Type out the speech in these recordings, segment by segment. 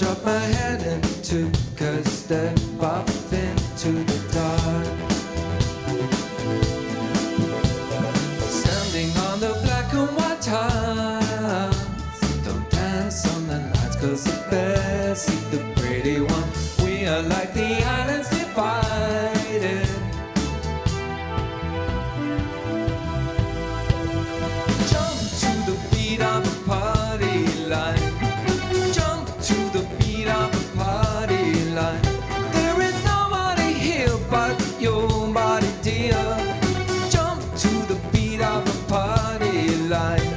dropped my head and took a step up into the dark. Standing on the black and white tiles, don't dance on the lights 'cause the bears see the pretty one. We are like the islands divided. Jump to the beat of a party line. Jump to the beat of a party line. There is nobody here but your body, dear. Jump to the beat of a party line.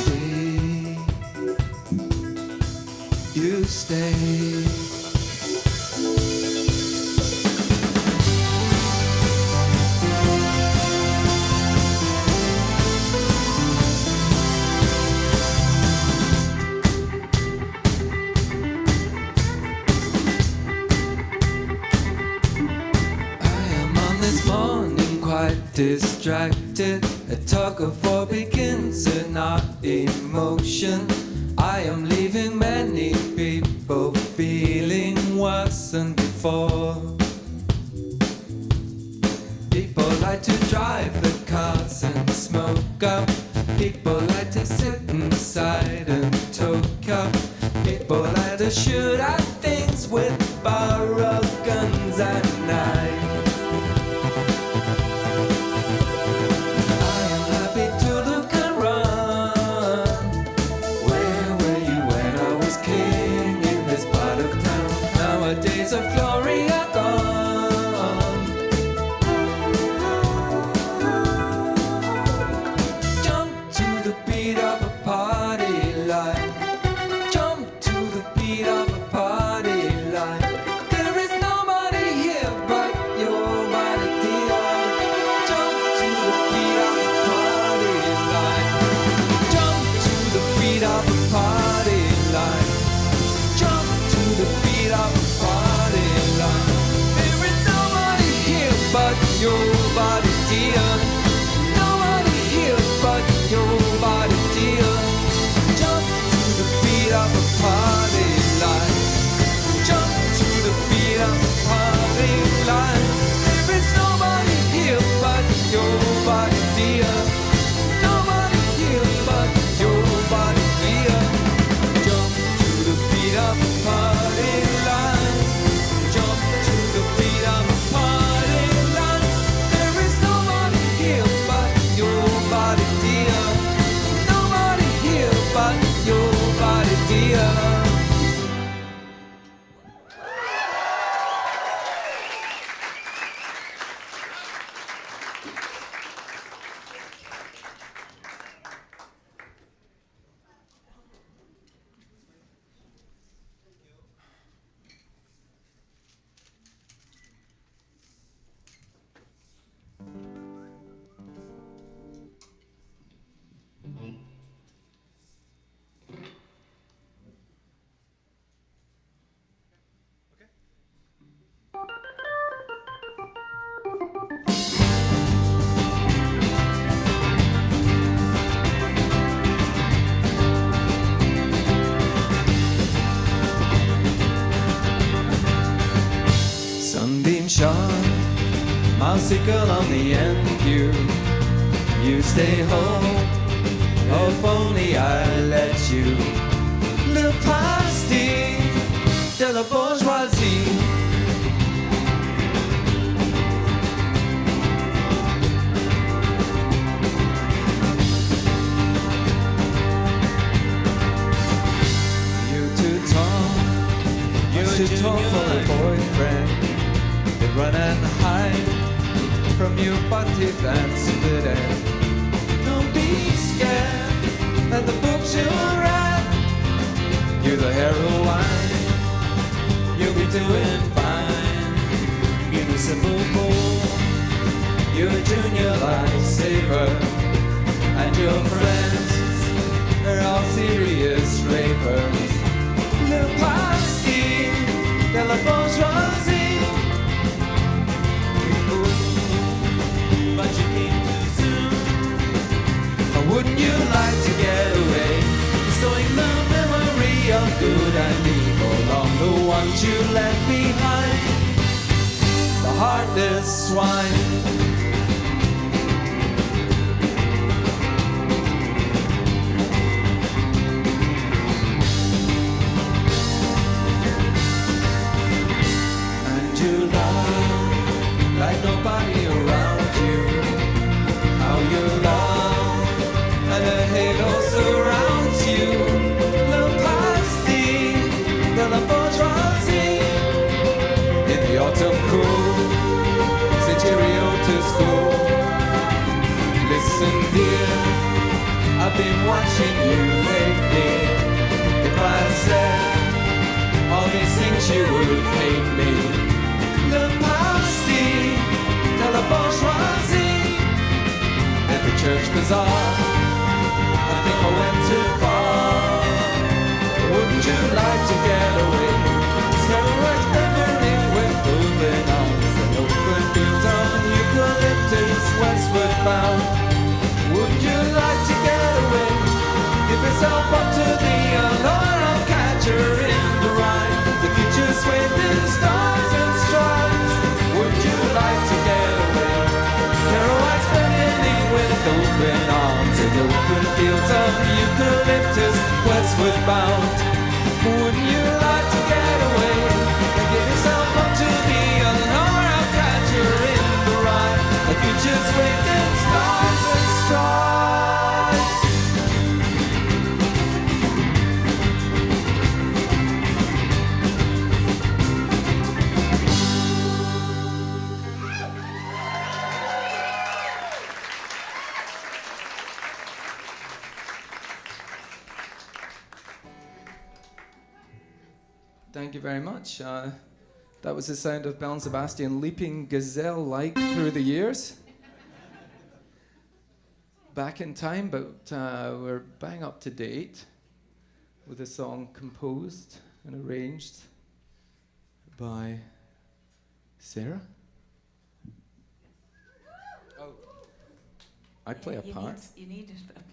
Stay, you stay. Distracted, a tug of war begins and not emotion. I am leaving many people feeling worse than before. People like to drive the cars and smoke up. People like to sit inside and talk up. People like to shoot at things with borrowed guns at night. Days of glory are gone. Jump to the beat of a party line. Jump to the beat of a party line. There is nobody here but your body, dear. Jump to the beat of a party line. Jump to the beat of a party line. Jump to the beat of a party line. There is nobody here but your body, dear. Nobody here but your body, dear. Jump to the beat of a party line. Jump to the beat of a party line. There is nobody here but your body, dear. Nobody here but your body, dear. Jump to the beat of a party line. Jump to the beat of a party line. There is nobody here but your body, dear. Nobody here but your body, dear. Sunbeam shone, mousy girl on the end. You stay home. Oh, if only I let you. Le Pastie de la Bourgeoisie. You're too tall for a boyfriend. They run and hide from you, but if that's split end. Don't be scared at the books you'll read. You're the heroine, you'll be doing fine. Municipal pool, you're a junior lifesaver. And your friends, they're all serious ravers. Le Pastie de la Bourgeoisie. But you came too soon. Wouldn't you like to get away? Restoring the memory of good and evil ones you left behind, the heartless swine. And you love like nobody around you. How you love, and a halo surrounds you. De la bourgeoisie in the autumn cool, send cheerio to school. Listen dear, I've been watching you lately. If I said all these things you would hate me. Le Pastie de la bourgeoisie at the church bazaar, I think I went too far. Wouldn't you like to get away? Steroids burning with open arms and open fields on eucalyptus westward bound. Wouldn't you like to get away? Give yourself up to the allure of catcher in the ride. The future's swayed in stars and stripes. Wouldn't you like to get away? Steroids burning with open arms and open fields of eucalyptus westward bound. Wouldn't you like to get away and give yourself up to the allure of catcher in the ride? The future's within stars and stripes. Thank you very much. That was the sound of Belle and Sebastian leaping gazelle-like through the years. Back in time, but we're bang up to date with a song composed and arranged by Sarah. Oh, I play a part. You need a thing here.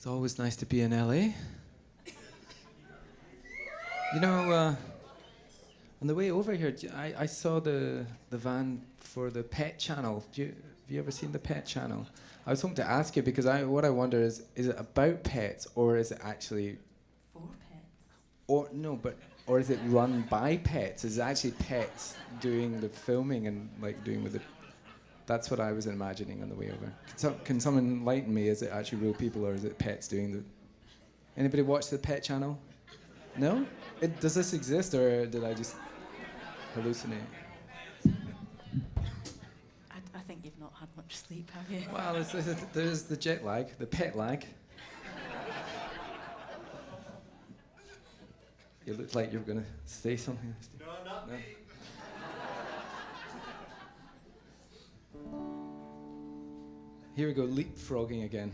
It's always nice to be in LA. You know, on the way over here, I saw the van for the Pet Channel. Have you ever seen the Pet Channel? I was hoping to ask you because what I wonder is it about pets or is it actually For pets. Or is it run by pets? Is it actually pets doing the filming and like doing with the? That's what I was imagining on the way over. Can someone enlighten me? Is it actually real people or is it pets doing the? Anybody watch the Pet Channel? No? Does this exist or did I just hallucinate? I think you've not had much sleep, have you? Well, there's the jet lag, the pet lag. You look like you were going to say something. No, not me. Here we go, leapfrogging again.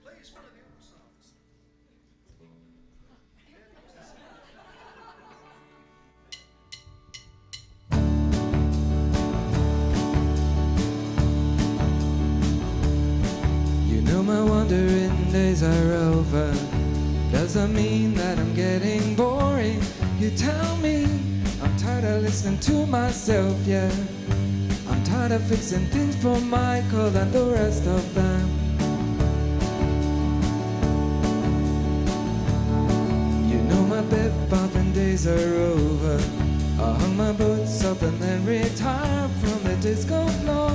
Please, one of your songs. You know my wandering days are over. Doesn't mean that I'm getting boring. You tell me I'm tired of listening to myself, yeah. I'm tired of fixing things for Michael and the rest of them. You know my bed bathing days are over. I hung my boots up and then retired from the disco floor.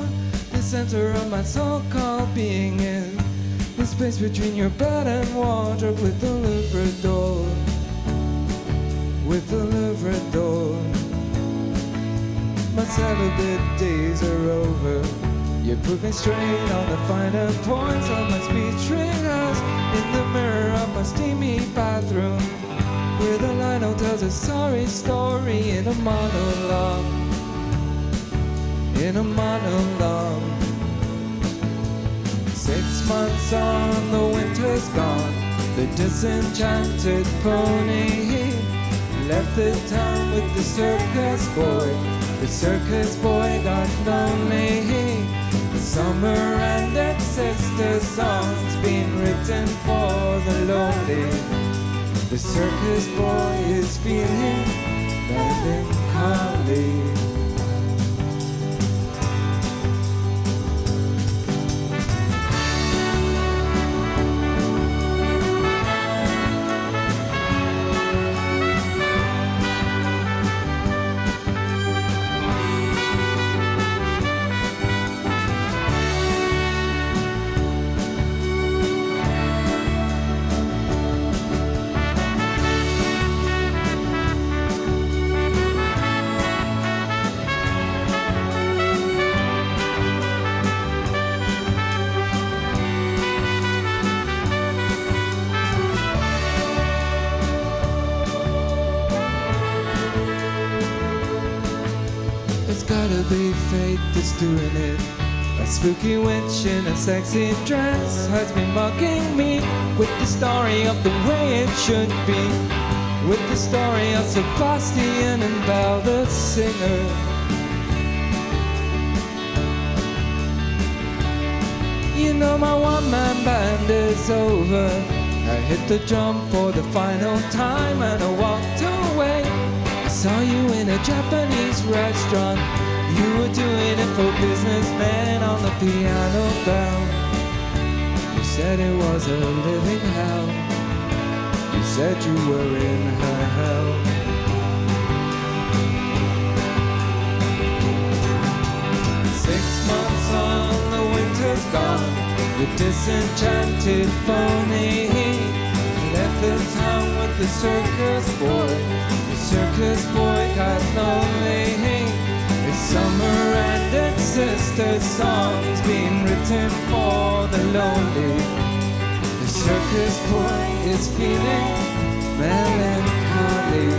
The center of my so-called being is the space between your bed and wardrobe with the louvered door. With the louvered door. My celibate days are over. You put me straight on the finer points of my speech triggers in the mirror of my steamy bathroom, where the lino tells a sorry story in a monologue. In a monologue. 6 months on, the winter's gone. The disenchanted pony left the town with the circus boy. The circus boy got lonely. The summer and its sister songs being written for the lonely. The circus boy is feeling melancholy. Be fate that's doing it. A spooky witch in a sexy dress has been mocking me with the story of the way it should be, with the story of Sebastian and Belle the singer. You know my one-man band is over. I hit the drum for the final time and I walked away. I saw you in a Japanese restaurant. You were doing it for businessmen on the piano bell. You said it was a living hell. You said you were in her hell. "6 months on, the winter's gone. The disenchanted pony left the town with the circus boy. The circus boy got lonely. Summer and its sister songs being written for the lonely. The circus boy is feeling melancholy.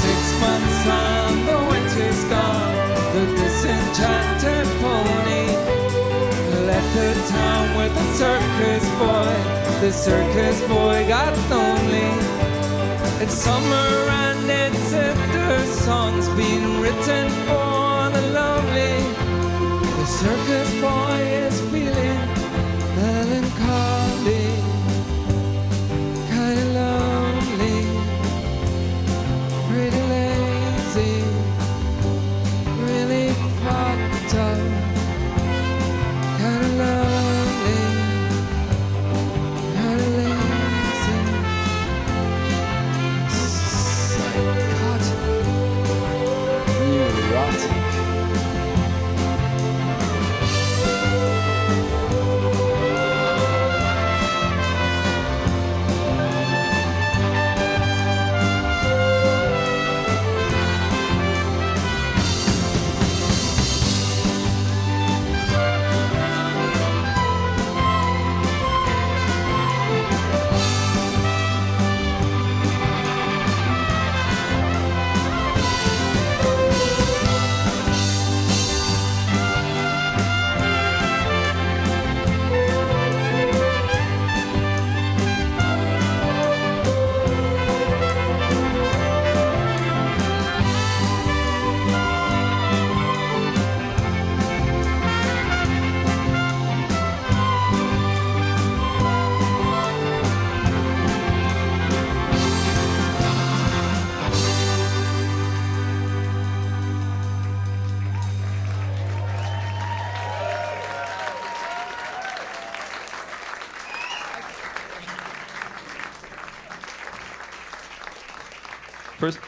6 months on, the winter's gone. The disenchanted pony left the town with the circus boy. The circus boy got lonely. It's summer and its sister songs being written for the lonely. The The circus boy is feeling melancholy, kinda lonely, pretty lazy, really fucked up, kinda lonely, kinda lazy, psychotic, neurotic.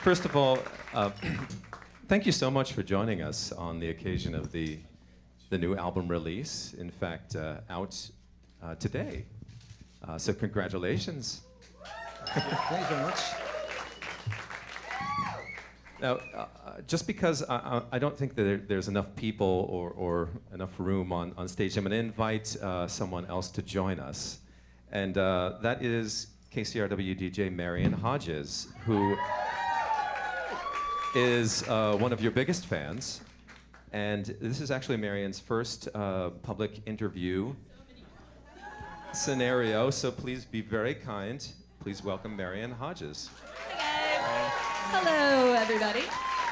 First of all, thank you so much for joining us on the occasion of the new album release. In fact, out today. So congratulations. Thank you very much. Now, just because I don't think that there's enough people or enough room on stage, I'm going to invite someone else to join us. And that is KCRW DJ Marion Hodges, who is one of your biggest fans. And this is actually Marion's first public interview scenario, so please be very kind. Please welcome Marion Hodges. Hey guys. Hello, everybody.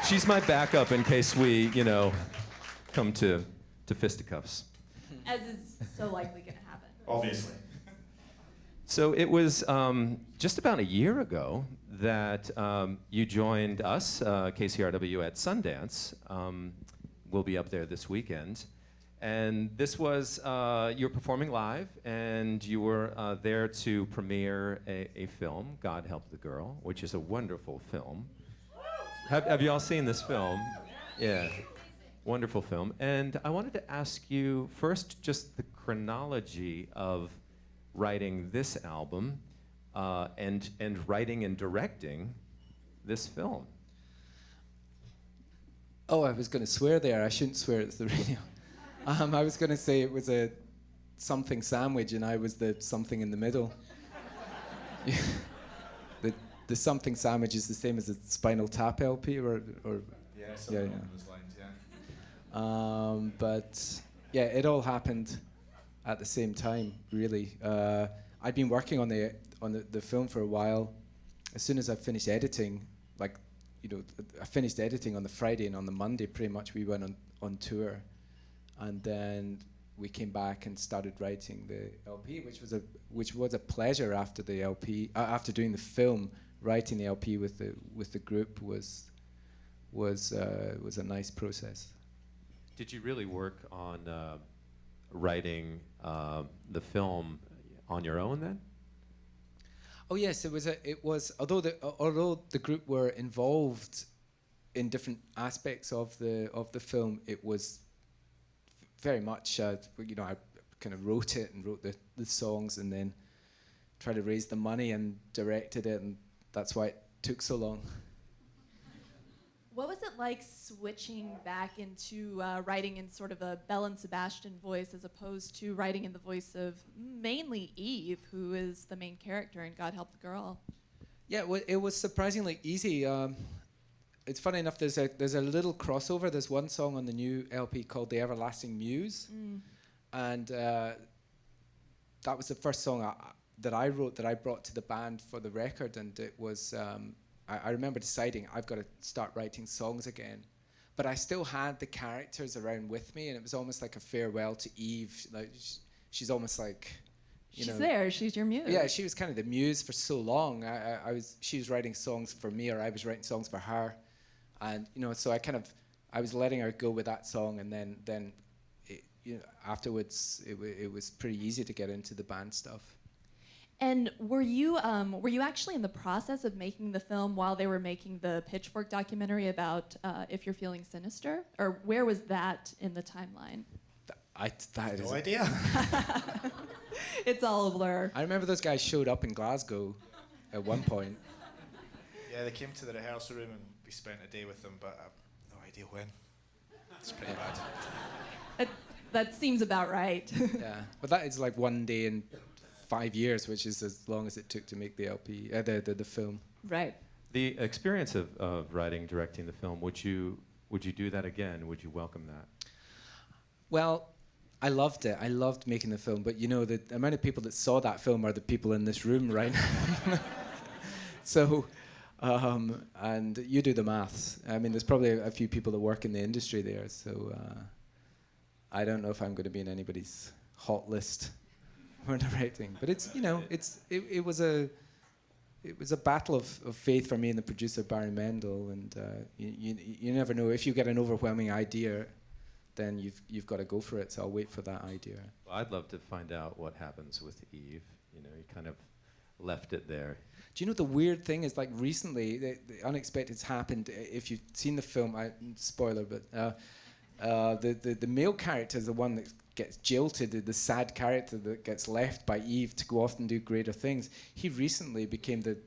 She's my backup in case we, come to fisticuffs. As is so likely going to happen. Obviously. So it was just about a year ago that you joined us, KCRW, at Sundance. We'll be up there this weekend. And this was, you were performing live, and you were there to premiere a film, God Help the Girl, which is a wonderful film. Have you all seen this film? Yeah, wonderful film. And I wanted to ask you first just the chronology of writing this album and writing and directing this film. Oh, I was going to swear there. I shouldn't swear at the radio. I was going to say it was a something sandwich, and I was the something in the middle. The something sandwich is the same as the Spinal Tap LP, or Yeah, something along those lines, yeah. but yeah, it all happened at the same time, really. I'd been working on the film for a while. As soon as I finished editing, I finished editing on the Friday, and on the Monday, pretty much, we went on tour, and then we came back and started writing the LP, which was a pleasure after the LP. After doing the film, writing the LP with the group was a nice process. Did you really work on writing the film on your own then? Oh yes, it was. Although the group were involved in different aspects of the film, it was very much. I kind of wrote it and wrote the songs, and then tried to raise the money and directed it, and that's why it took so long. What was it like switching back into writing in sort of a Belle and Sebastian voice as opposed to writing in the voice of mainly Eve, who is the main character in God Help the Girl? Yeah, it was surprisingly easy. It's funny enough, there's a little crossover. There's one song on the new LP called The Everlasting Muse. And that was the first song that I wrote that I brought to the band for the record. And it was... I remember deciding I've got to start writing songs again. but I still had the characters around with me, and it was almost like a farewell to Eve. Like she's almost like, she's there. She's your muse. Yeah, she was kind of the muse for so long. She was writing songs for me, or I was writing songs for her, and so I was letting her go with that song, and then afterwards it was pretty easy to get into the band stuff. And were you actually in the process of making the film while they were making the Pitchfork documentary about If You're Feeling Sinister? Or where was that in the timeline? No idea. It's all a blur. I remember those guys showed up in Glasgow at one point. Yeah, they came to the rehearsal room and we spent a day with them, but I have no idea when. It's pretty bad. That seems about right. Yeah, but that is like one day in 5 years, which is as long as it took to make the LP, the film. Right. The experience of writing, directing the film, would you do that again? Would you welcome that? Well, I loved it. I loved making the film, but the amount of people that saw that film are the people in this room right now. So, and you do the maths. I mean, there's probably a few people that work in the industry there, so I don't know if I'm going to be in anybody's hot list for directing. But it was a battle of faith for me and the producer Barry Mendel, and you never know. If you get an overwhelming idea, then you've got to go for it. So I'll wait for that idea. Well, I'd love to find out what happens with Eve. You kind of left it there. Do you know the weird thing is, like, recently the unexpected's happened. If you've seen the film, spoiler, but the male character is the one that gets jilted, the sad character that gets left by Eve to go off and do greater things. He recently became the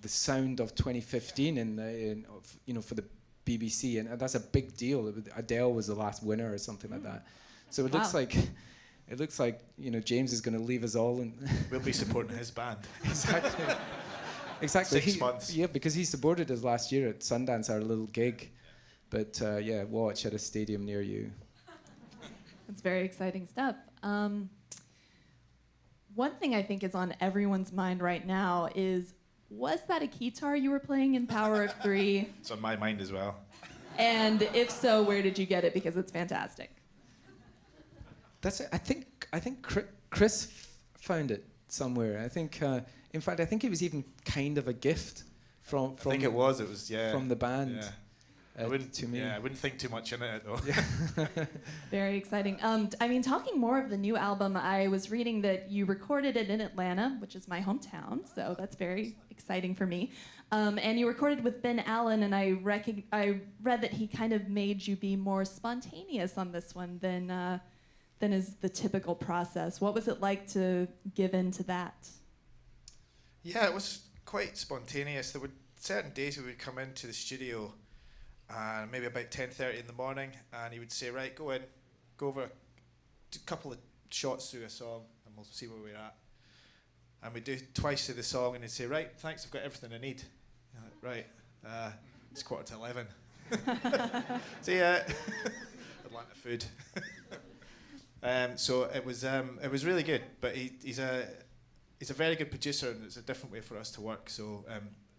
sound of 2015 for the BBC, and that's a big deal. Adele was the last winner or something like that. So it looks like James is going to leave us all, and we'll be supporting his band. Exactly. 6 months. Yeah, because he supported us last year at Sundance, our little gig. But watch at a stadium near you. That's very exciting stuff. One thing I think is on everyone's mind right now is, was that a keytar you were playing in Power of Three? It's on my mind as well. And if so, where did you get it? Because it's fantastic. That's it. I think Chris found it somewhere. I think, in fact, I think it was even kind of a gift from. I think it was. It was from the band. Yeah. To me. Yeah, I wouldn't think too much in it though. Yeah. Very exciting. Talking more of the new album, I was reading that you recorded it in Atlanta, which is my hometown, so that's very exciting for me. And you recorded with Ben Allen, and I read that he kind of made you be more spontaneous on this one than is the typical process. What was it like to give in to that? Yeah, it was quite spontaneous. There were certain days we would come into the studio maybe about 10:30 in the morning, and he would say, right, go over a couple of shots through a song, and we'll see where we're at. And we'd do twice through the song, and he'd say, right, thanks, I've got everything I need. Right, it's 11:15. See ya. Atlanta food. So it was really good, but he's a very good producer, and it's a different way for us to work. So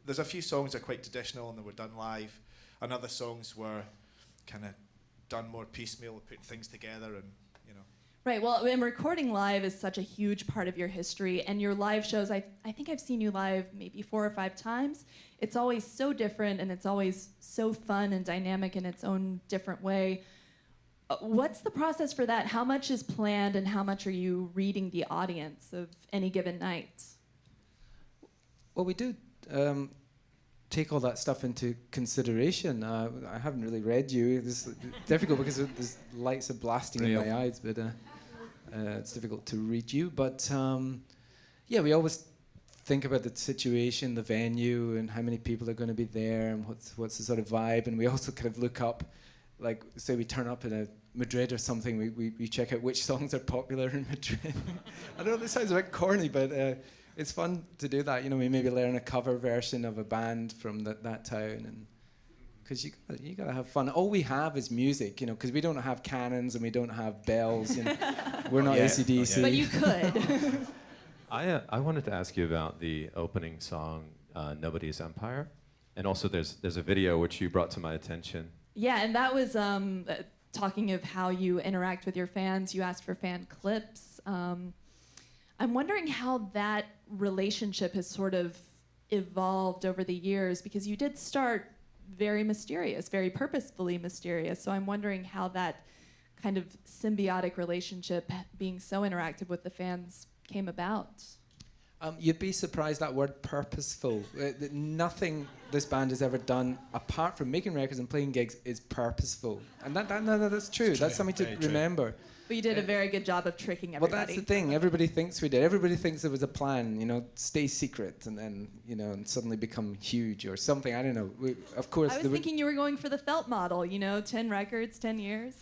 there's a few songs that are quite traditional, and they were done live, and other songs were kind of done more piecemeal, putting things together, and Right, well, and recording live is such a huge part of your history, and your live shows, I think I've seen you live maybe 4 or 5 times. It's always so different, and it's always so fun and dynamic in its own different way. What's the process for that? How much is planned, and how much are you reading the audience of any given night? Well, we do take all that stuff into consideration. I haven't really read you. It's difficult because there's lights are blasting in my eyes, but it's difficult to read you. But we always think about the situation, the venue, and how many people are going to be there, and what's the sort of vibe. And we also kind of look up, like, say we turn up in a Madrid or something, we check out which songs are popular in Madrid. I don't know, this sounds a bit corny, but it's fun to do that. We maybe learn a cover version of a band from that town, and because you gotta have fun. All we have is music, because we don't have cannons and we don't have bells. We're not AC/DC. But you could. I wanted to ask you about the opening song, "Nobody's Empire," and also there's a video which you brought to my attention. Yeah, and that was talking of how you interact with your fans. You asked for fan clips. I'm wondering how that relationship has sort of evolved over the years, because you did start very mysterious, very purposefully mysterious. So I'm wondering how that kind of symbiotic relationship, being so interactive with the fans, came about. You'd be surprised that word purposeful. Nothing this band has ever done, apart from making records and playing gigs, is purposeful. And that's true. That's something to remember. But you did a very good job of tricking everybody. Well, that's the thing. Everybody thinks we did. Everybody thinks there was a plan, stay secret and then, and suddenly become huge or something. I don't know. Of course. I was thinking you were going for the felt model, 10 records, 10 years.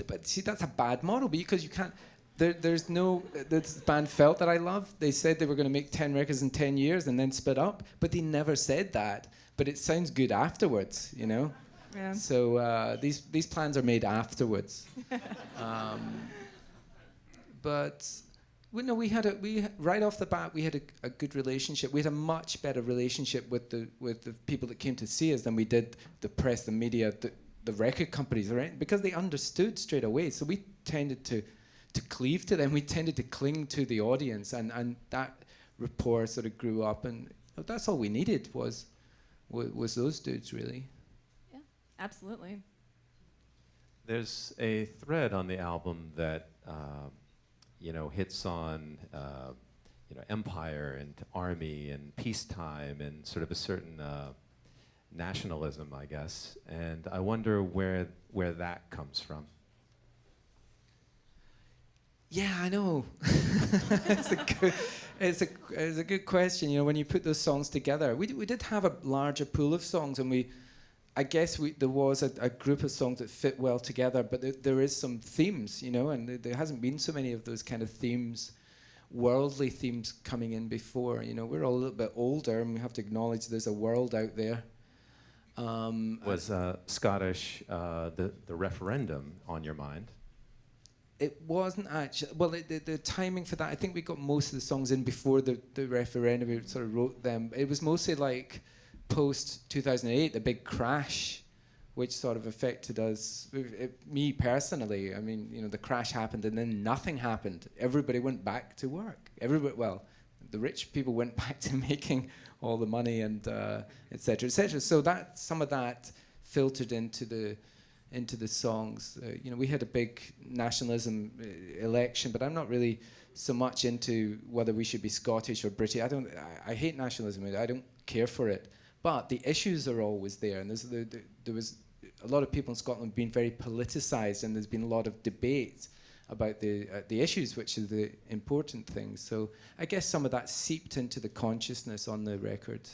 But see, that's a bad model because you can't. There's no. This band Felt that I love. They said they were going to make 10 records in 10 years and then split up, but they never said that. But it sounds good afterwards, Yeah. So these plans are made afterwards. But we right off the bat we had a good relationship. We had a much better relationship with the people that came to see us than we did the press, the media, the record companies, right? Because they understood straight away. So we tended to cleave to them. We tended to cling to the audience, and that rapport sort of grew up. And that's all we needed was those dudes, really. Yeah, absolutely. There's a thread on the album that hits on empire and army and peacetime and sort of a certain nationalism, I guess. And I wonder where that comes from. Yeah, I know. It's a good question. When you put those songs together, we did have a larger pool of songs, and I guess there was a group of songs that fit well together. But there is some themes, and there hasn't been so many of those kind of themes, worldly themes coming in before. We're all a little bit older, and we have to acknowledge there's a world out there. Was Scottish the referendum on your mind? It wasn't actually. Well, the timing for that, I think we got most of the songs in before the referendum. We sort of wrote them. It was mostly like post 2008, the big crash, which sort of affected us. Me personally, I mean, the crash happened and then nothing happened. Everybody went back to work. The rich people went back to making all the money and et cetera, et cetera. So that some of that filtered into the songs. We had a big nationalism election, but I'm not really so much into whether we should be Scottish or British. I hate nationalism. I don't care for it. But the issues are always there, and there was a lot of people in Scotland being very politicised, and there's been a lot of debate about the issues, which is the important thing. So I guess some of that seeped into the consciousness on the record.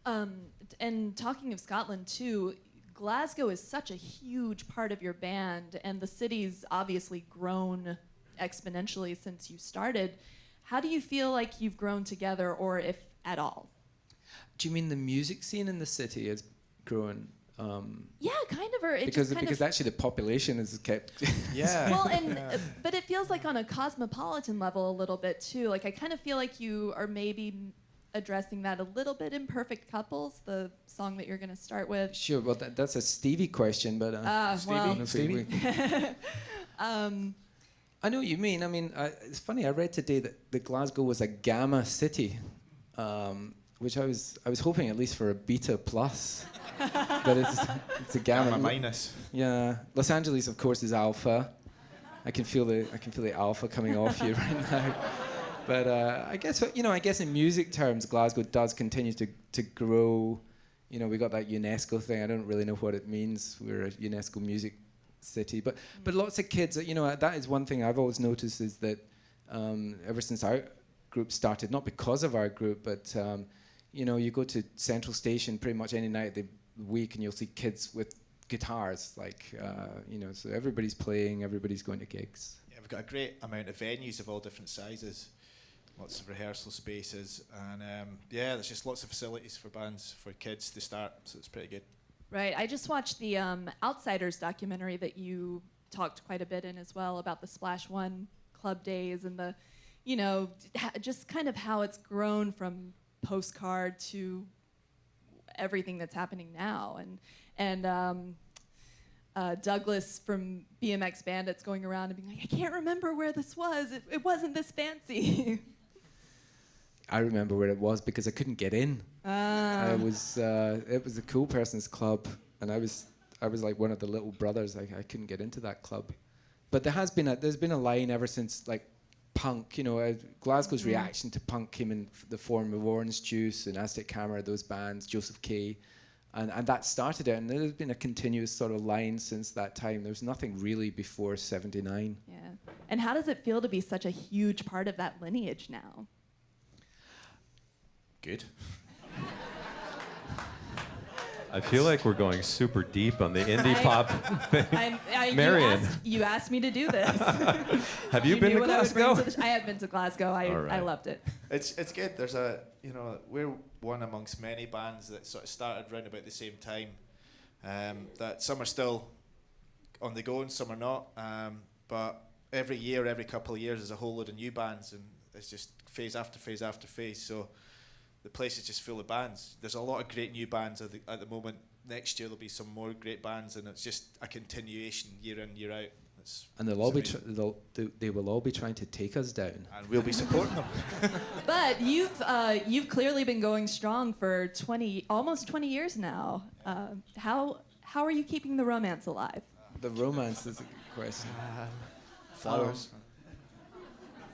And talking of Scotland too, Glasgow is such a huge part of your band, and the city's obviously grown exponentially since you started. How do you feel like you've grown together, or if at all? Do you mean the music scene in the city has grown? Yeah, kind of. Or it because just kind because of actually the population has kept. Yeah. Well, but it feels like on a cosmopolitan level a little bit too. Like I kind of feel like you are maybe addressing that a little bit in Perfect Couples, the song that you're going to start with. Sure. Well, that's a Stevie question, but Stevie. I know what you mean. I mean, it's funny. I read today that Glasgow was a gamma city, which I was hoping at least for a beta plus, but it's a gamma minus. Yeah, Los Angeles, of course, is alpha. I can feel the alpha coming off you right now. But I guess in music terms, Glasgow does continue to grow. We got that UNESCO thing. I don't really know what it means. We're a UNESCO music city, but lots of kids. That is one thing I've always noticed is that ever since our group started, not because of our group, but you go to Central Station pretty much any night of the week, and you'll see kids with guitars. So everybody's playing, everybody's going to gigs. Yeah, we've got a great amount of venues of all different sizes. Lots of rehearsal spaces, and there's just lots of facilities for bands, for kids to start, so it's pretty good. Right. I just watched the Outsiders documentary that you talked quite a bit in as well about the Splash One club days and the, just kind of how it's grown from postcard to everything that's happening now. And Douglas from BMX Bandits going around and being like, I can't remember where this was. It wasn't this fancy. I remember where it was because I couldn't get in. It was a cool person's club, and I was like one of the little brothers. I couldn't get into that club. But there's been a line ever since, like, punk, Glasgow's reaction to punk came in the form of Orange Juice and Aztec Camera, those bands, Joseph K. And that started it, and there's been a continuous sort of line since that time. There's nothing really before 79. Yeah. And how does it feel to be such a huge part of that lineage now? Good. I feel like we're going super deep on the indie pop thing. Marion. You asked me to do this. Have you been to Glasgow? I have been to Glasgow. I loved it. It's good. There's we're one amongst many bands that sort of started around about the same time. That some are still on the go and some are not. But every year, every couple of years, there's a whole load of new bands, and it's just phase after phase after phase. So the place is just full of bands. There's a lot of great new bands at the moment. Next year there'll be some more great bands, and it's just a continuation year in, year out. And they will all be trying to take us down. And we'll be supporting them. But you've clearly been going strong for almost 20 years now. How are you keeping the romance alive? The romance is a good question. Flowers.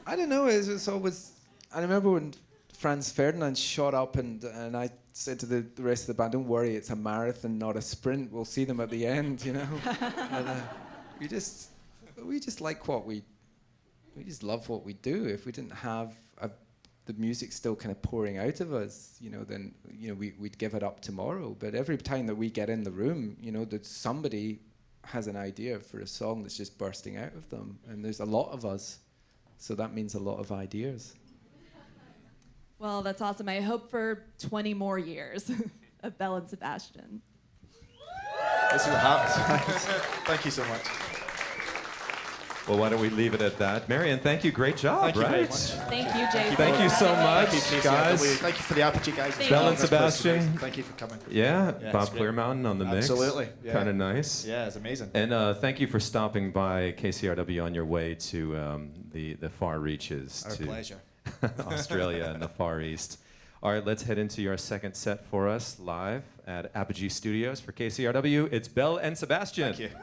I don't know. It's always. I remember when Franz Ferdinand shot up, and I said to the rest of the band, "Don't worry, it's a marathon, not a sprint. We'll see them at the end." And, we just like what we just love what we do. If we didn't have the music still kind of pouring out of us, then we'd give it up tomorrow. But every time that we get in the room, that somebody has an idea for a song that's just bursting out of them, and there's a lot of us, so that means a lot of ideas. Well, that's awesome. I hope for 20 more years of Belle and Sebastian. This is what happens. Thank you so much. Well, why don't we leave it at that? Marion, thank you. Great job, Thank you right? very much. Thank you, Jason. Thank you so much, Thank you, guys. KCRW. Thank you for the Apogee guys. Thank Belle you. and Sebastian. Thank you for coming. Yeah, Yeah, Bob it's great. Clearmountain on the mix. Absolutely, yeah. Kind of nice. Yeah, it's amazing. And thank you for stopping by KCRW on your way to the far reaches. Our to pleasure. Australia and the Far East. All right, let's head into your second set for us live at Apogee Studios for KCRW. It's Belle and Sebastian. Thank you.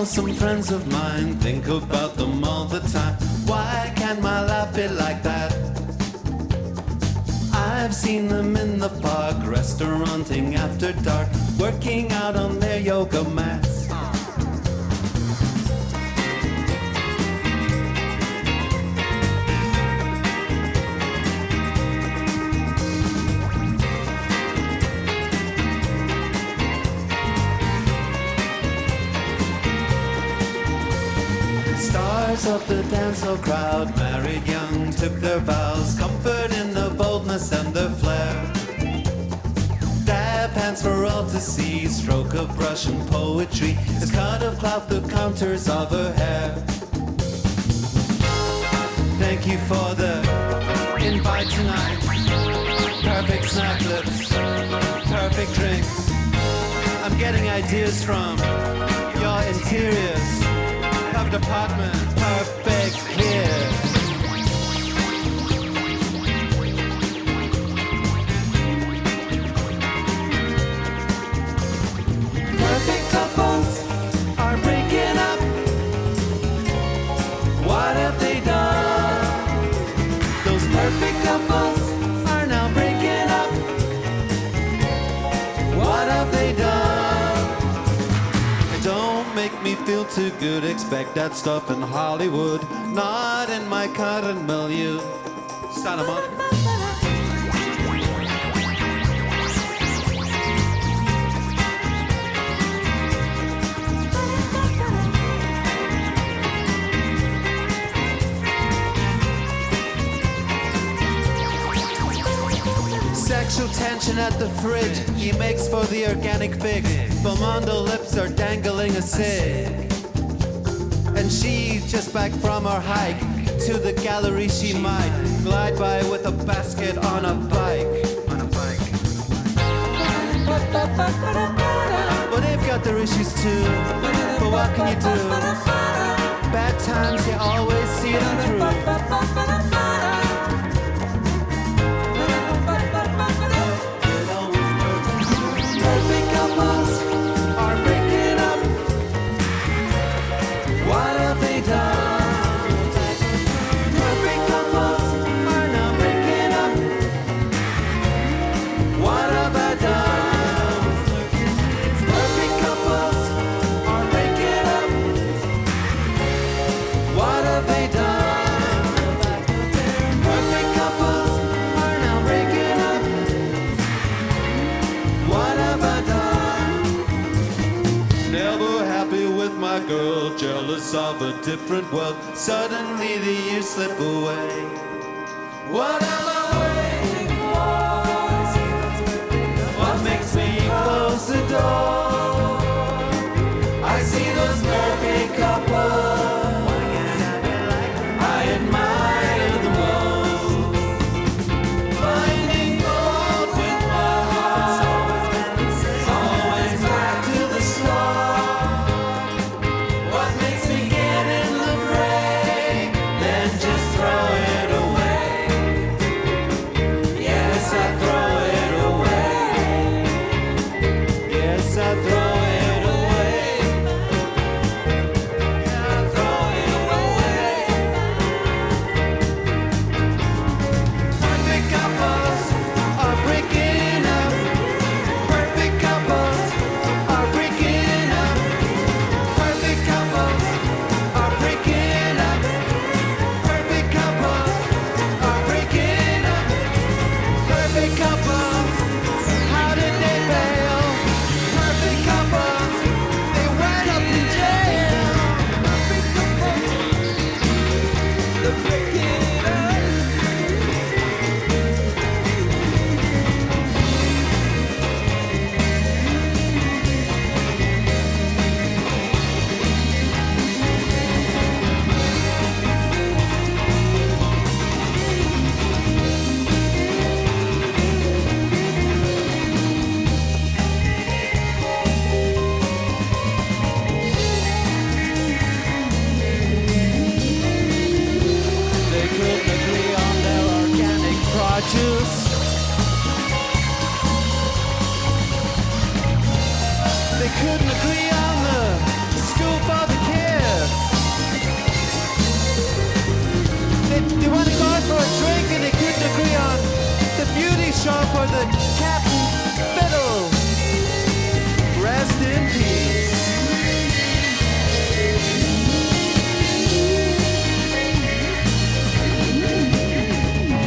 Some friends of mine think about them all the time. Why can't my life be like that? I've seen them in the park, restauranting after dark, working out on their yoga mats. Of the dance hall crowd, married young, took their vows, comfort in the boldness and their flair. Dab hands for all to see, stroke of brush and poetry, is cut of cloth the contours of her hair. Thank you for the invite tonight. Perfect snack lips, perfect drinks. ideas from your interiors. Private apartment, perfect clear. Perfect couples are breaking up. What have they done? Those perfect couples are now breaking up. What have they done? Don't make me feel too good. Expect that stuff in Hollywood, not in my current milieu. Santa Monica. Sexual tension at the fridge. He makes for the organic fix. Bomondo lips are dangling a cig. And she's just back from her hike. To the gallery she might glide by with a basket on a bike. But they've got their issues too. But what can you do? Bad times, you always see them through. Perfect couples are breaking up. What have they done? Perfect couples are now breaking up. What have I done? Perfect couples are breaking up. What have they done? Perfect couples are now breaking up. What have I done? Never happy with my girl, jealous of a different world. Suddenly the years slip away. What am I waiting for? What makes me close the door? I see those perfect couples. I admire the most. Finding fault with my heart. Always back to the start. What makes me get in the fray? Then just throw it away. Yes, I throw it away. Yes, I throw it away. I throw it away. Perfect couples are breaking up. Perfect couples are breaking up. Perfect couples are breaking up. Perfect couples are breaking up. Perfect couples, how did they fail? Perfect couples, they went up in jail. Perfect couples, they're breaking up. They couldn't agree on their organic produce. They couldn't agree on the school for the kids. They wanted to go out for a drink and they couldn't agree on the beauty shop or the cat and fiddle. Rest in peace.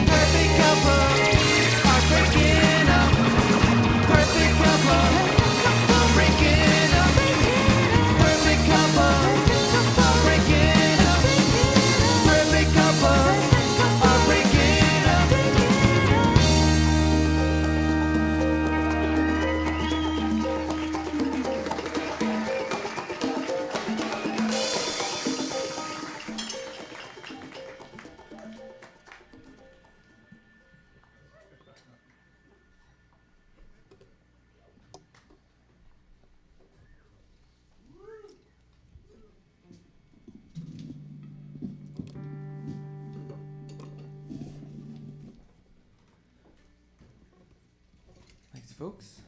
Perfect couples are breaking up. Perfect couples are breaking up. Perfect couples are breaking up. Perfect couples are breaking up. folks.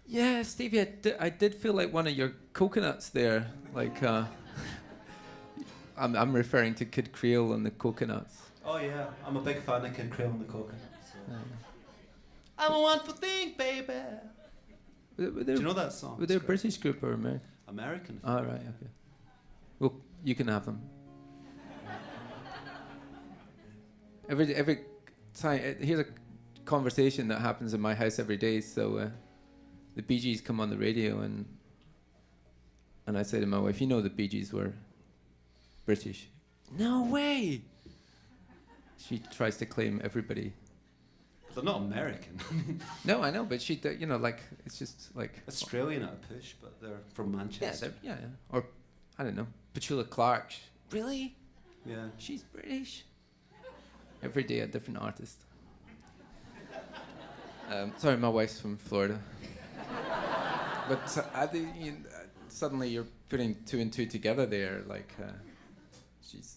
Yeah, Stevie, I did feel like one of your coconuts there. Like, I'm referring to Kid Creole and the coconuts. Oh yeah, I'm a big fan of Kid Creole and the Coconuts. So. I'm a wonderful thing, baby. Do you know that song? Were they a British group or American? American. Oh, right, okay. Well, you can have them. Every time, here's a conversation that happens in my house every day. So the Bee Gees come on the radio, and I say to my wife, "You know the Bee Gees were British." No way. She tries to claim everybody. They're not American. No, I know, but she, like, it's just like Australian at a push, but they're from Manchester. Yeah. Or I don't know, Petula Clark. Really? Yeah. She's British. Every day a different artist. Sorry, my wife's from Florida. But suddenly you're putting two and two together there. Like,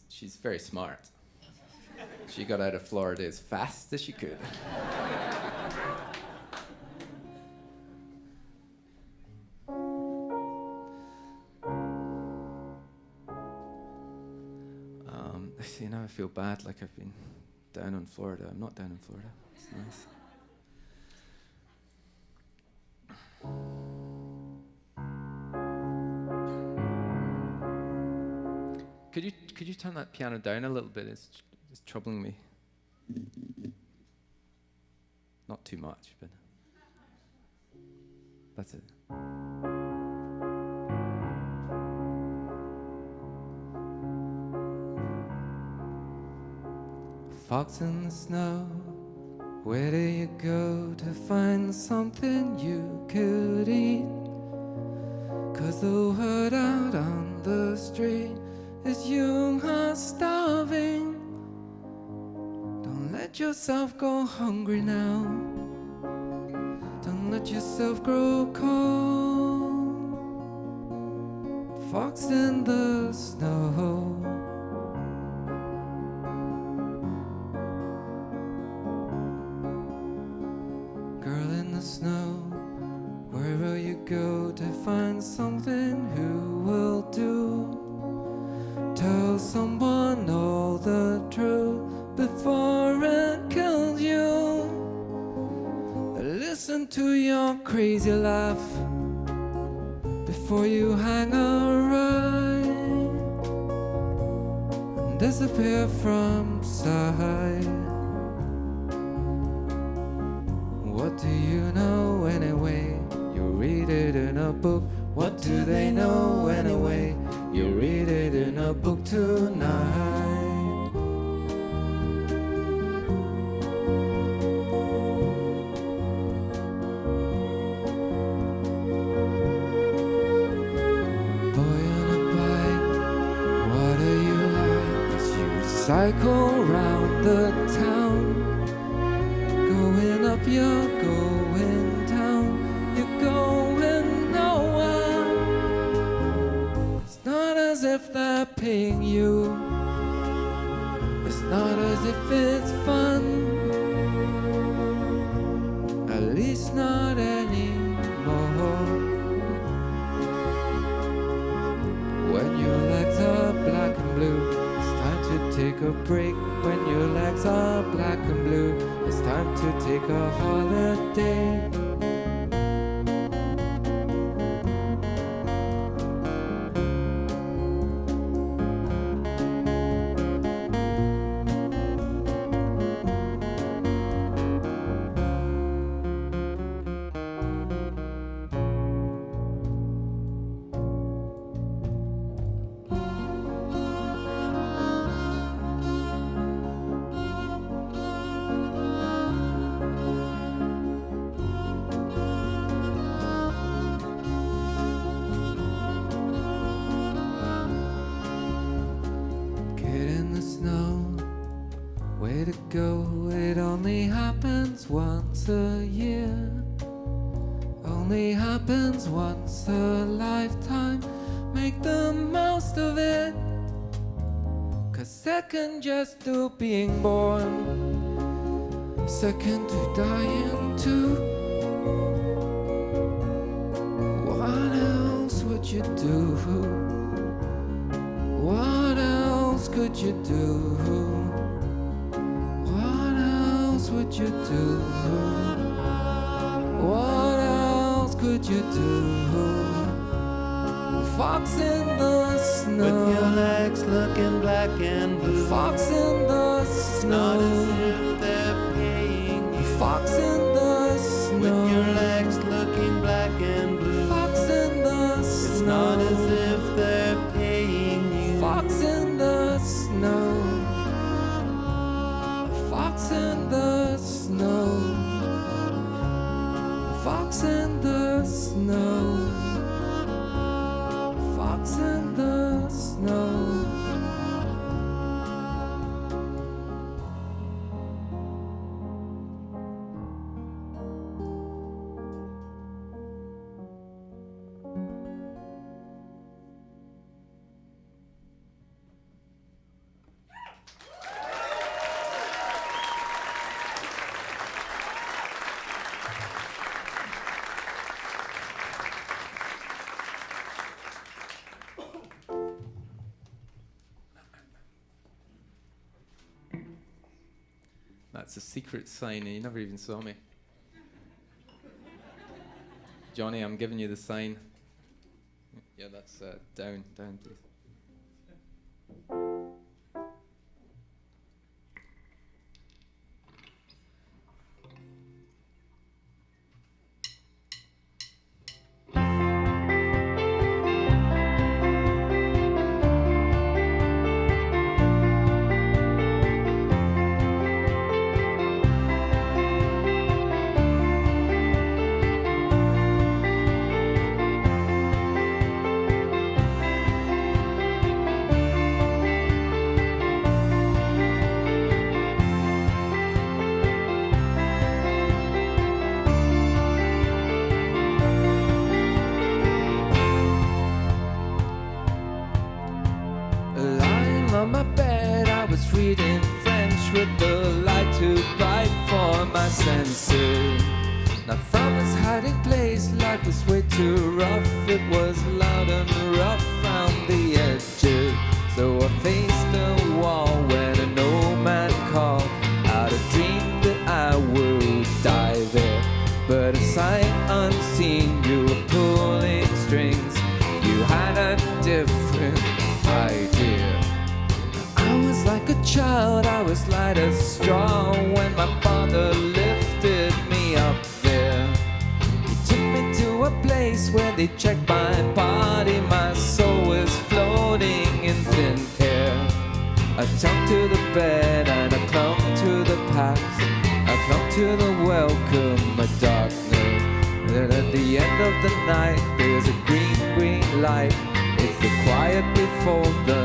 she's very smart. She got out of Florida as fast as she could. See, now I feel bad, like I've been down on Florida. I'm not down in Florida. It's nice. Could you turn that piano down a little bit? It's troubling me. Not too much, but that's it. Fox in the snow, where do you go to find something you could eat? 'Cause the word out on the street is you are starving. Don't let yourself go hungry now. Don't let yourself grow cold. Fox in the snow. Girl in the snow, where will you go to find something who will do? Tell someone all the truth before it kills you. Listen to your crazy laugh before you hang a right and disappear from sight. What do you know anyway? You read it in a book. What do they know anyway? You read it in a book tonight. Boy on a bike, what do you like? As you cycle round the town, going up, you're going down, you're going nowhere. It's not as if they're paying you. It's not as if it's fun. At least not anymore. When your legs are black and blue, it's time to take a break. When your legs are black and blue, it's time to take a holiday. Way to go, it only happens once a year. Only happens once a lifetime. Make the most of it, second just to being born, second to dying too. What else would you do? What else could you do? What else would you do? What else could you do? Fox in the snow, with your legs looking black and blue. fox in the snow, Not as if they're paying you. fox in the snow, With your legs looking black and blue. fox in the It's snow, not as if they're paying you. fox in the snow, fox in the snow, fox in the snow, fox in the snow. That's a secret sign, and you never even saw me. Johnny, I'm giving you the sign. Yeah, that's down, please. Lying on my bed, I was reading French with the light too bright for my senses. Now from its hiding place, life was way too rough. It was loud and rough round the edges. So I faced the wall when an old man called out a dream that I would die there. But a sight unseen, you were pulling strings. You had a different idea. I was like a child, I was light as straw when my father lifted me up there. He took me to a place where they checked my body. My soul was floating in thin air. I jumped to the bed and I clung to the past. I clung to the welcome of darkness. Then at the end of the night, there's a green light. It's the quiet before the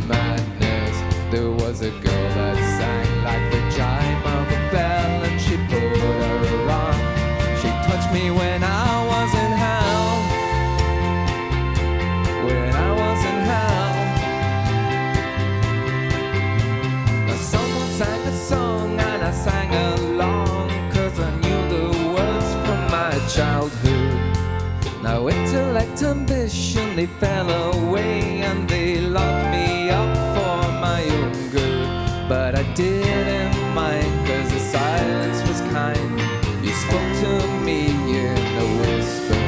madness. There was a girl that sang like the chime of a bell, and she put her arm. She touched me when I was in hell. When I was in hell. Now someone sang a song and I sang along, 'cause I knew the words from my childhood. Now intellect, ambition, they fell away and they locked me up for my own good. But I didn't mind, 'cause the silence was kind. You spoke to me in a whisper.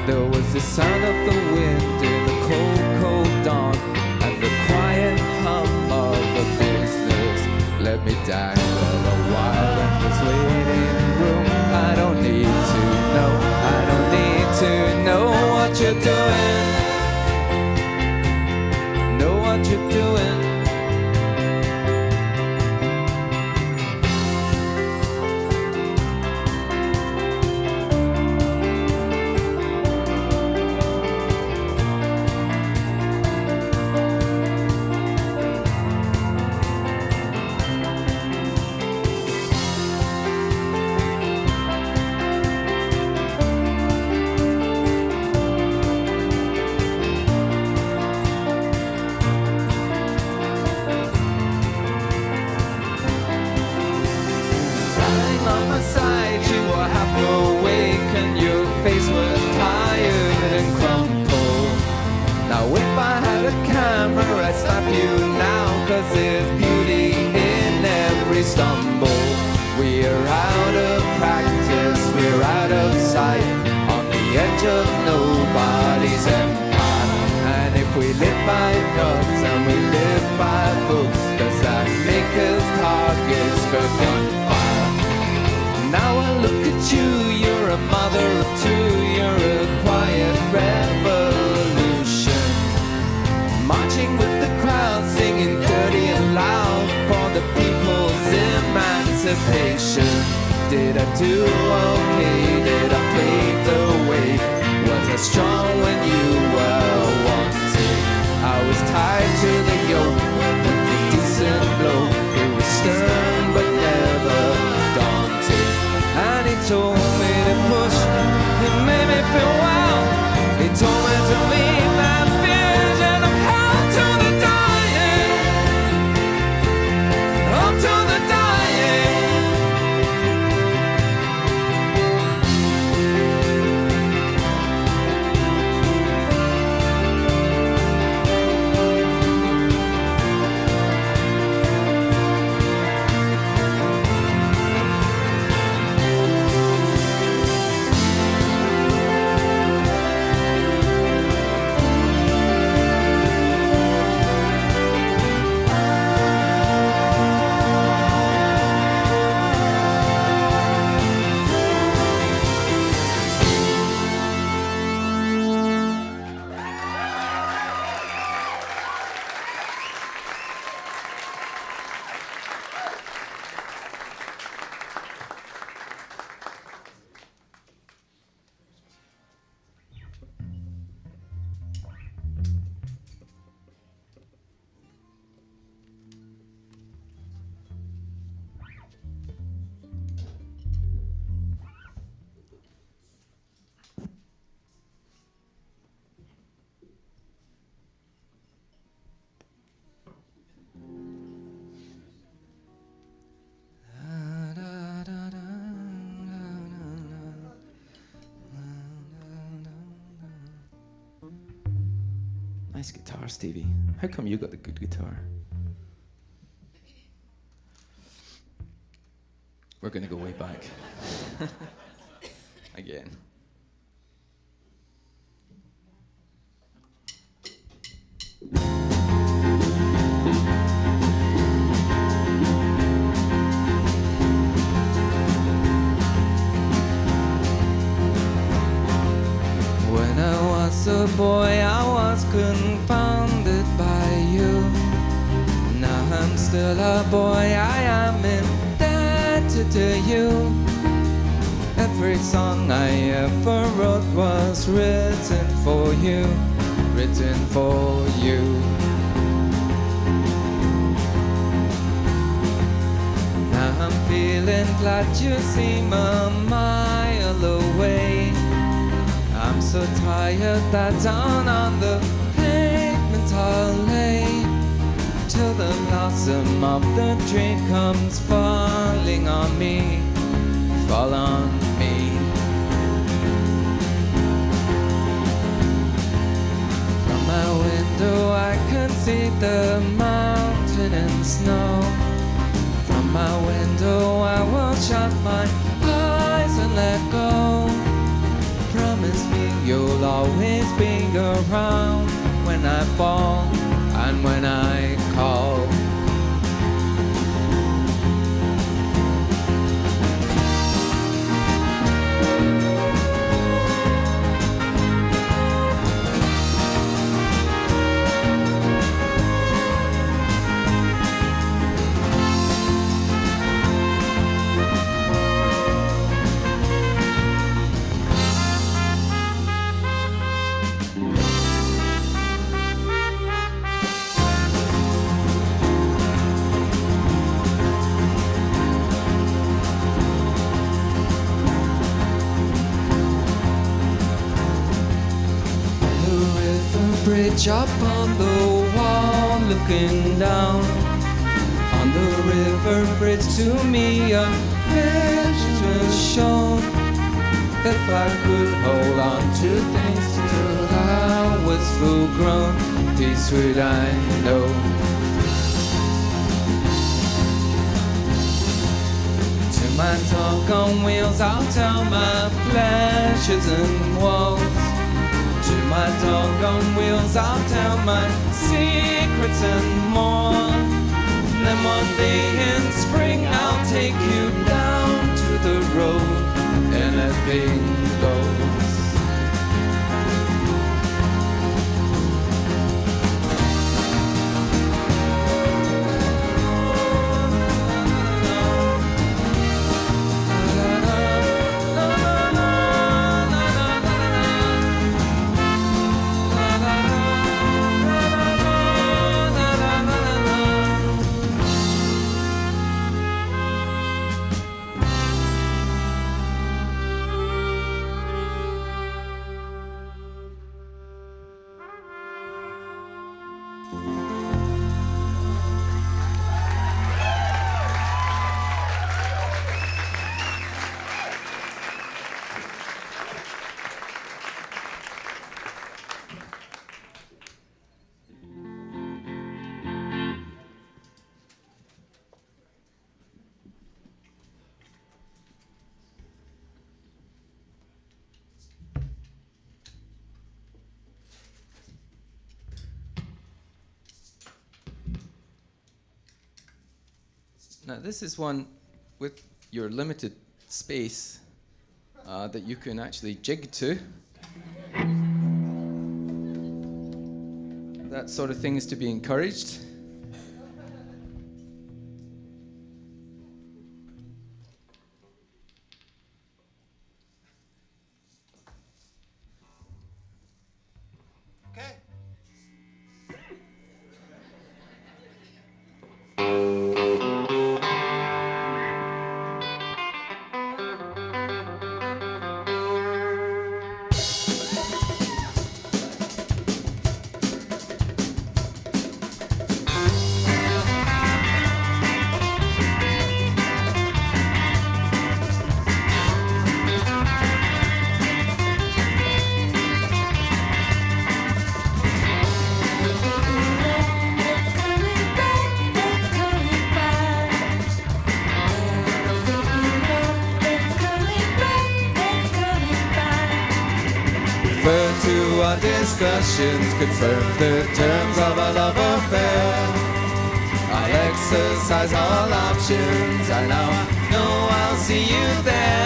There was the sound of the wind in the cold, cold dawn, and the quiet hum of a business. Let me dangle a while in this waiting room. I don't need to know, I don't need to know what you're doing. Know what you're doing. remember, I stop you now, 'cause there's beauty in every stumble. We're out of practice, we're out of sight, on the edge of nobody's empire. And if we live by drugs and we live by books, does that make us targets for gunfire? Now I look at you, you're a mother of two, you're a quiet revolution, marching with the crowd, singing dirty and loud for the people's emancipation. Did I do okay? Did I pave the way? Was I strong when you were wanted? I was tied to the yoke with a decent blow. It was stern but never daunted. And he told me to push, it made me feel well. He told me to leave that vision of hell to the dying, up to the dying. Nice guitar, Stevie. How come you got the good guitar? We're gonna go way back. Again. When I was a boy, I was confounded by you. Now I'm still a boy, I am indebted to you. Every song I ever wrote was written for you, written for you. Now I'm feeling glad you seem a mile away. I'm so tired that down on the pavement I'll lay, till the blossom of the tree comes falling on me, fall on me. From my window I can see the mountain and snow. From my window I will shut my eyes and let go. Promise me you'll always be around when I fall and when I call. Bridge up on the wall, looking down on the river bridge. To me a vision shown. If I could hold on to things till I was full grown, peace would I know. To my dog on wheels, I'll tell my pleasures and woes. To my dog on wheels, I'll tell my secrets and more. Then one day in spring, I'll take you down to the road in a bingo. Now this is one with your limited space that you can actually jig to. That sort of thing is to be encouraged. Discussions confirm the terms of a love affair. I'll exercise all options. I now know I'll see you there.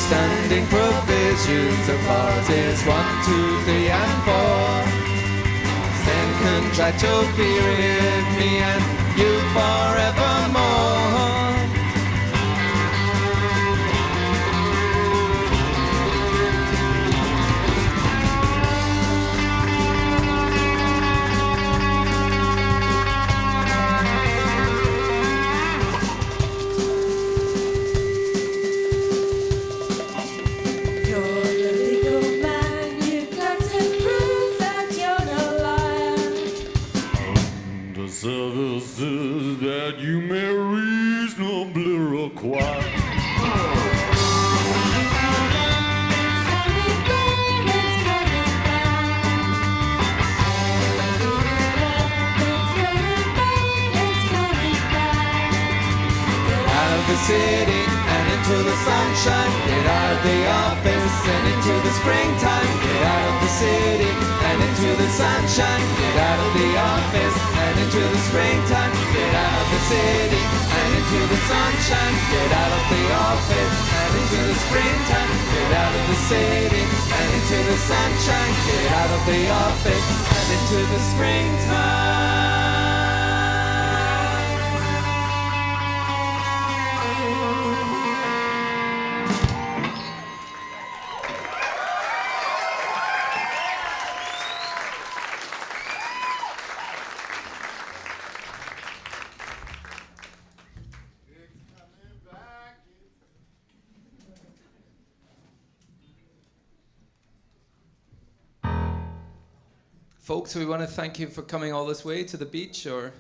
Standing provisions of clauses 1, 2, 3, and 4. Then contractual period, me and you forevermore. Services that you may reasonably require. Out of the city and into the sunshine. Get out of the office and into the springtime. Get out of the city and into the sunshine. Get out of the office and into the springtime. Get out of the city and into the sunshine. Get out of the office and into the springtime. Get out of the city and into the sunshine. Get out of the office and into the springtime. Folks, we want to thank you for coming all this way to the beach or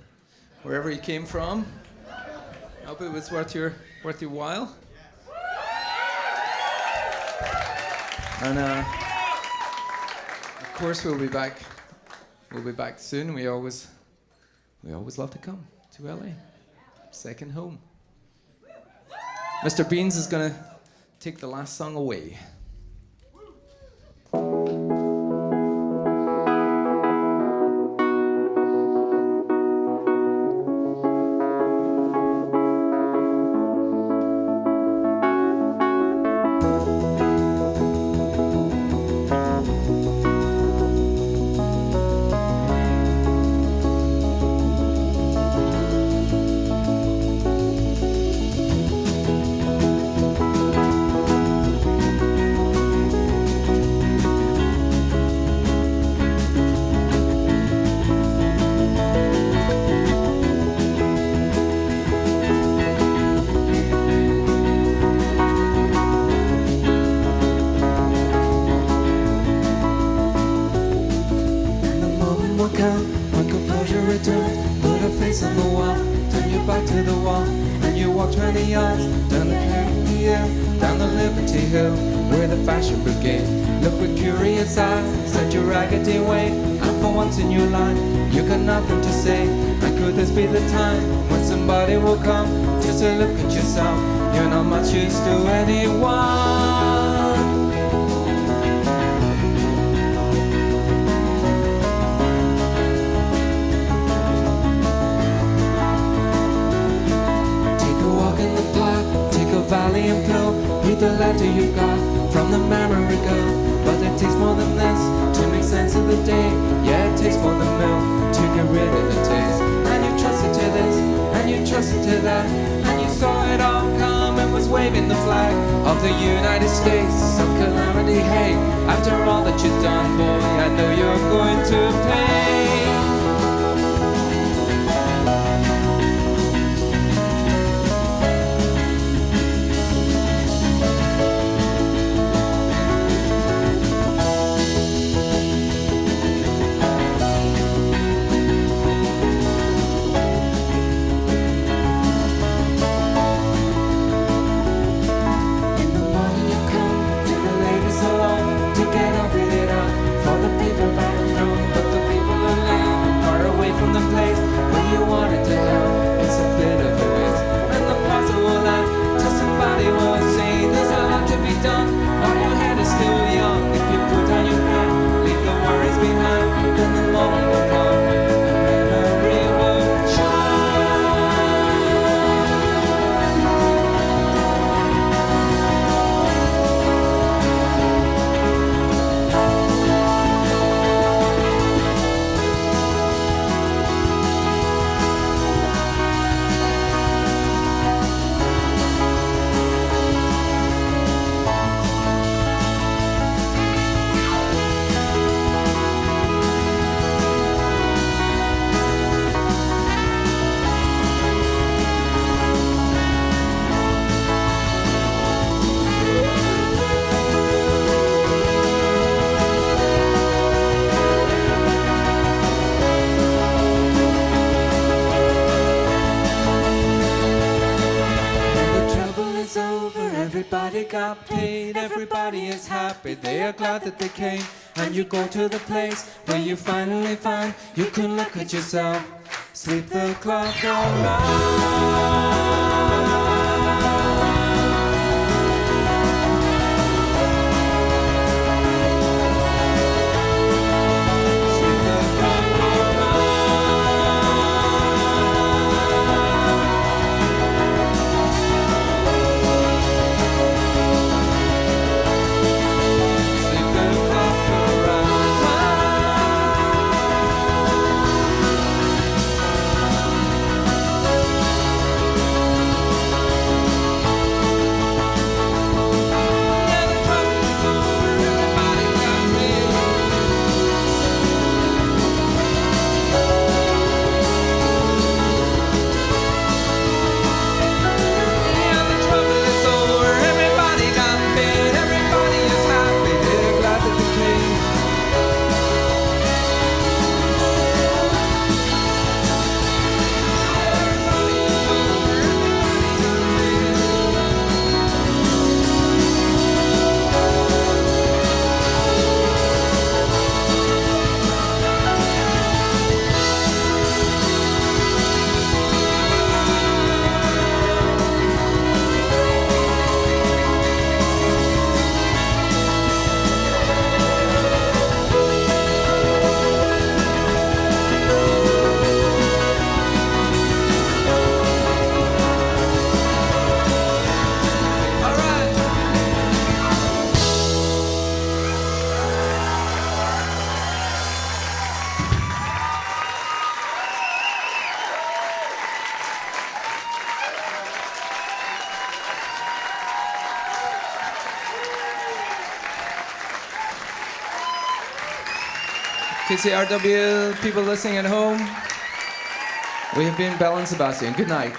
wherever you came from. I hope it was worth your while. And of course we'll be back. We'll be back soon. We always love to come to LA. Second home. Mr. Beans is gonna take the last song away. Be the time when somebody will come just to look at yourself. You're not much use to anyone. Take a walk in the park, take a Valium pill, read the letter you got from the memory girl. But it takes more than this to make sense of the day. Yeah, it takes more than milk to get rid of the taste. Trusted to this, and you trusted to that, and you saw it all come and was waving the flag of the United States of calamity. Hey, after all that you've done, boy, I know you're going to pay. Got paid, everybody is happy, they are glad that they came. And you go to the place where you finally find you can look at yourself, sleep the clock around. KCRW, people listening at home, we have been Belle and Sebastian. Good night.